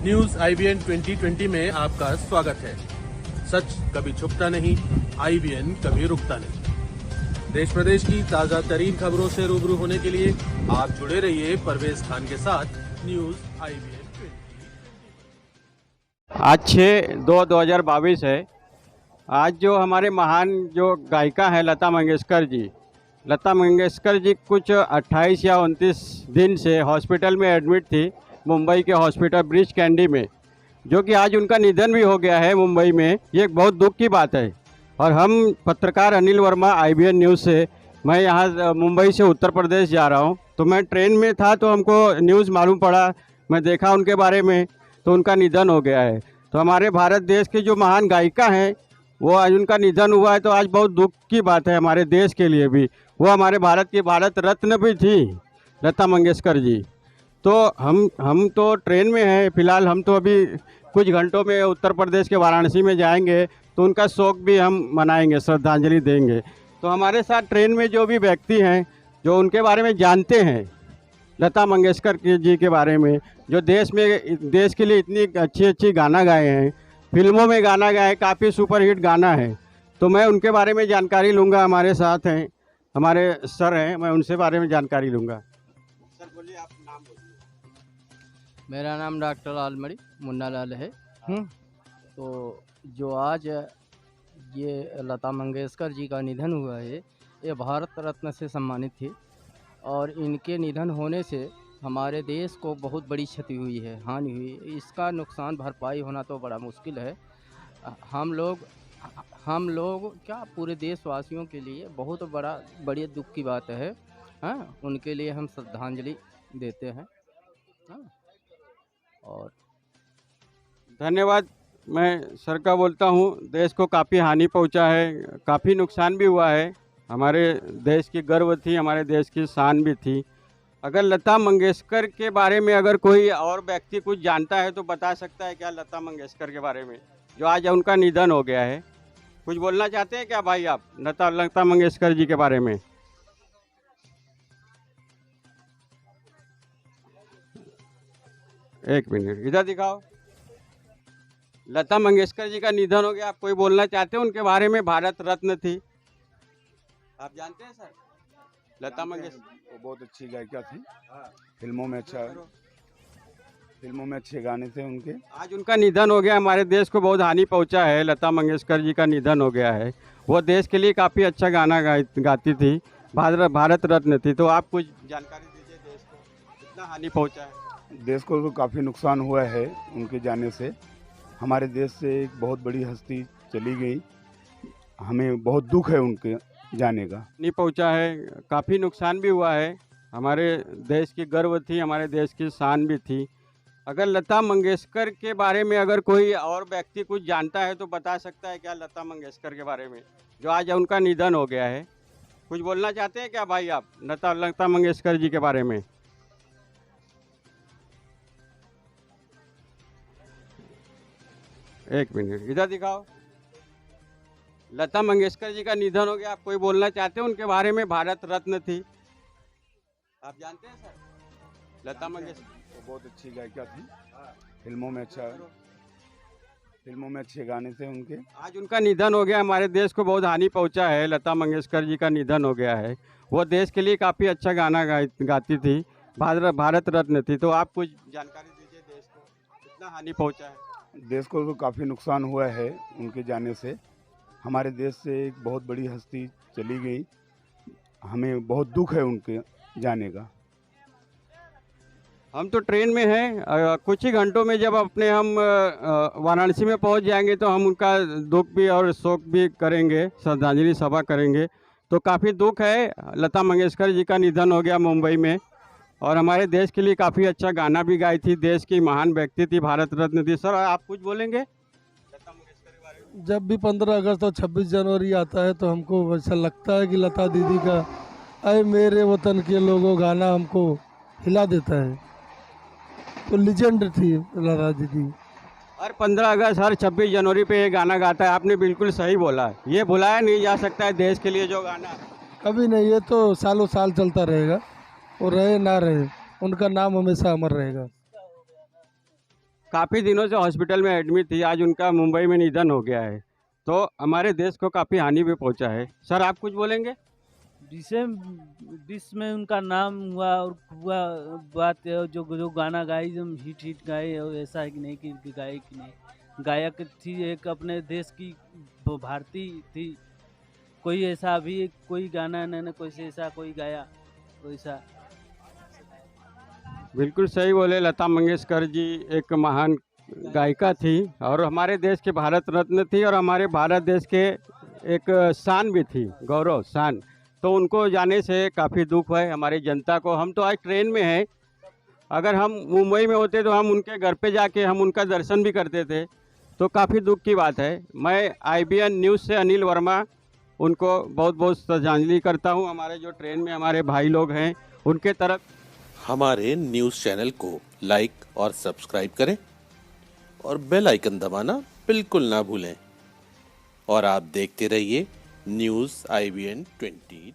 News IBN 2020 में आपका स्वागत है। सच कभी छुपता नहीं, IBN कभी रुकता नहीं। देश प्रदेश की ताजा तरीन खबरों से रूबरू होने के लिए आप जुड़े रहिए परवेज खान के साथ न्यूज IBN 2020। आज 6/2/2022 है। आज जो हमारे महान जो गायिका हैं लता मंगेशकर जी कुछ 28 या 29 दिन से हॉस्पिटल में एडमिट थी, मुंबई के हॉस्पिटल ब्रीच कैंडी में, जो कि आज उनका निधन भी हो गया है मुंबई में। ये एक बहुत दुख की बात है। और हम पत्रकार अनिल वर्मा IBN न्यूज़ से, मैं यहाँ मुंबई से उत्तर प्रदेश जा रहा हूँ। तो मैं ट्रेन में था तो हमको न्यूज़ मालूम पड़ा, मैं देखा उनके बारे में, तो उनका निधन हो गया है। तो हमारे भारत देश के जो महान गायिका हैं वो आज उनका निधन हुआ है, तो आज बहुत दुख की बात है हमारे देश के लिए भी। वो हमारे भारत की भारत रत्न भी थी लता मंगेशकर जी। तो हम तो ट्रेन में हैं फिलहाल। हम तो अभी कुछ घंटों में उत्तर प्रदेश के वाराणसी में जाएंगे, तो उनका शोक भी हम मनाएंगे, श्रद्धांजलि देंगे। तो हमारे साथ ट्रेन में जो भी व्यक्ति हैं जो उनके बारे में जानते हैं, लता मंगेशकर जी के बारे में, जो देश के लिए इतनी अच्छी गाना गाए हैं, फिल्मों में गाना गाए, काफ़ी सुपरहिट गाना है, तो मैं उनके बारे में जानकारी लूँगा। हमारे साथ हैं, हमारे सर हैं, मैं उनसे बारे में जानकारी लूँगा। सर बोलिए, आप नाम बोलिए। मेरा नाम डॉक्टर आलमड़ी मुन्ना लाल है। तो जो आज ये लता मंगेशकर जी का निधन हुआ है, ये भारत रत्न से सम्मानित थी, और इनके निधन होने से हमारे देश को बहुत बड़ी क्षति हुई है, हानि हुई। इसका नुकसान भरपाई होना तो बड़ा मुश्किल है। हम लोग क्या, पूरे देशवासियों के लिए बहुत बड़ी दुख की बात है। हाँ, उनके लिए हम श्रद्धांजलि देते हैं। हाँ, और धन्यवाद। मैं सर का बोलता हूँ, देश को काफ़ी हानि पहुँचा है, काफ़ी नुकसान भी हुआ है। हमारे देश की गर्व थी, हमारे देश की शान भी थी। अगर लता मंगेशकर के बारे में अगर कोई और व्यक्ति कुछ जानता है तो बता सकता है क्या लता मंगेशकर के बारे में, जो आज उनका निधन हो गया है? कुछ बोलना चाहते हैं क्या भाई आप लता मंगेशकर जी के बारे में? एक मिनट इधर दिखाओ। लता मंगेशकर जी का निधन हो गया, आप कोई बोलना चाहते हैं उनके बारे में? भारत रत्न थी, आप जानते हैं सर लता मंगेशकर? वो बहुत अच्छी गायिका थी। फिल्मों में अच्छे गाने थे उनके। आज उनका निधन हो गया, हमारे देश को बहुत हानि पहुंचा है। लता मंगेशकर जी का निधन हो गया है। वो देश के लिए काफ़ी अच्छा गाना गाती थी, भारत रत्न थी। तो आप कुछ जानकारी दीजिए, देश को कितना हानि पहुंचा है? देश को तो काफ़ी नुकसान हुआ है उनके जाने से। हमारे देश से एक बहुत बड़ी हस्ती चली गई, हमें बहुत दुख है उनके जाने का। नहीं पहुंचा है, काफ़ी नुकसान भी हुआ है। हमारे देश की गर्व थी, हमारे देश की शान भी थी। अगर लता मंगेशकर के बारे में अगर कोई और व्यक्ति कुछ जानता है तो बता सकता है क्या लता मंगेशकर के बारे में, जो आज उनका निधन हो गया है? कुछ बोलना चाहते हैं क्या भाई आप लता मंगेशकर जी के बारे में? एक मिनट इधर दिखाओ। लता मंगेशकर जी का निधन हो गया, आप कोई बोलना चाहते हैं उनके बारे में? भारत रत्न थी, आप जानते हैं सर लता मंगेशकर? वो बहुत अच्छी गायिका थी। फिल्मों में अच्छे गाने थे उनके। आज उनका निधन हो गया, हमारे देश को बहुत हानि पहुंचा है। लता मंगेशकर जी का निधन हो गया है। वो देश के लिए काफ़ी अच्छा गाना गाती थी, भारत रत्न थी। तो आप कुछ जानकारी दीजिए, देश को कितना हानि पहुंचा है? देश को तो काफ़ी नुकसान हुआ है उनके जाने से। हमारे देश से एक बहुत बड़ी हस्ती चली गई, हमें बहुत दुख है उनके जाने का। हम तो ट्रेन में हैं, कुछ ही घंटों में जब हम वाराणसी में पहुंच जाएंगे तो हम उनका दुख भी और शोक भी करेंगे, श्रद्धांजलि सभा करेंगे। तो काफ़ी दुख है, लता मंगेशकर जी का निधन हो गया मुंबई में, और हमारे देश के लिए काफ़ी अच्छा गाना भी गाई थी, देश की महान व्यक्ति थी, भारत रत्न थी। सर आप कुछ बोलेंगे लता मंगेशकर के बारे में? जब भी 15 अगस्त और 26 जनवरी आता है तो हमको ऐसा लगता है कि लता दीदी का अरे मेरे वतन के लोगों गाना हमको हिला देता है। तो लीजेंड थी लता दीदी। हर 15 अगस्त हर 26 जनवरी पे ये गाना गाता है, आपने बिल्कुल सही बोला। ये भुलाया नहीं जा सकता है देश के लिए जो गाना। कभी नहीं, ये तो सालों साल चलता रहेगा, और रहे ना रहे उनका नाम हमेशा अमर रहेगा। काफ़ी दिनों से हॉस्पिटल में एडमिट थी, आज उनका मुंबई में निधन हो गया है, तो हमारे देश को काफ़ी हानि भी पहुंचा है। सर आप कुछ बोलेंगे? विश्व में उनका नाम हुआ और हुआ बात जो जो गाना गाई एकदम हिट गाए, और ऐसा है कि नहीं कि गाए कि नहीं, गायक थी एक, अपने देश की भारतीय थी। कोई ऐसा अभी कोई गाना न कोई से ऐसा कोई गाया वैसा। बिल्कुल सही बोले, लता मंगेशकर जी एक महान गायिका थी और हमारे देश के भारत रत्न थी और हमारे भारत देश के एक शान भी थी, गौरव शान। तो उनको जाने से काफ़ी दुख है हमारी जनता को। हम तो आज ट्रेन में हैं, अगर हम मुंबई में होते तो हम उनके घर पे जाके हम उनका दर्शन भी करते थे, तो काफ़ी दुख की बात है। मैं IBN न्यूज़ से अनिल वर्मा उनको बहुत बहुत श्रद्धांजलि करता हूं। हमारे जो ट्रेन में हमारे भाई लोग हैं उनके तरफ हमारे न्यूज़ चैनल को लाइक और सब्सक्राइब करें और बेल आइकन दबाना बिल्कुल ना भूलें। और आप देखते रहिए न्यूज़ IBN 2020।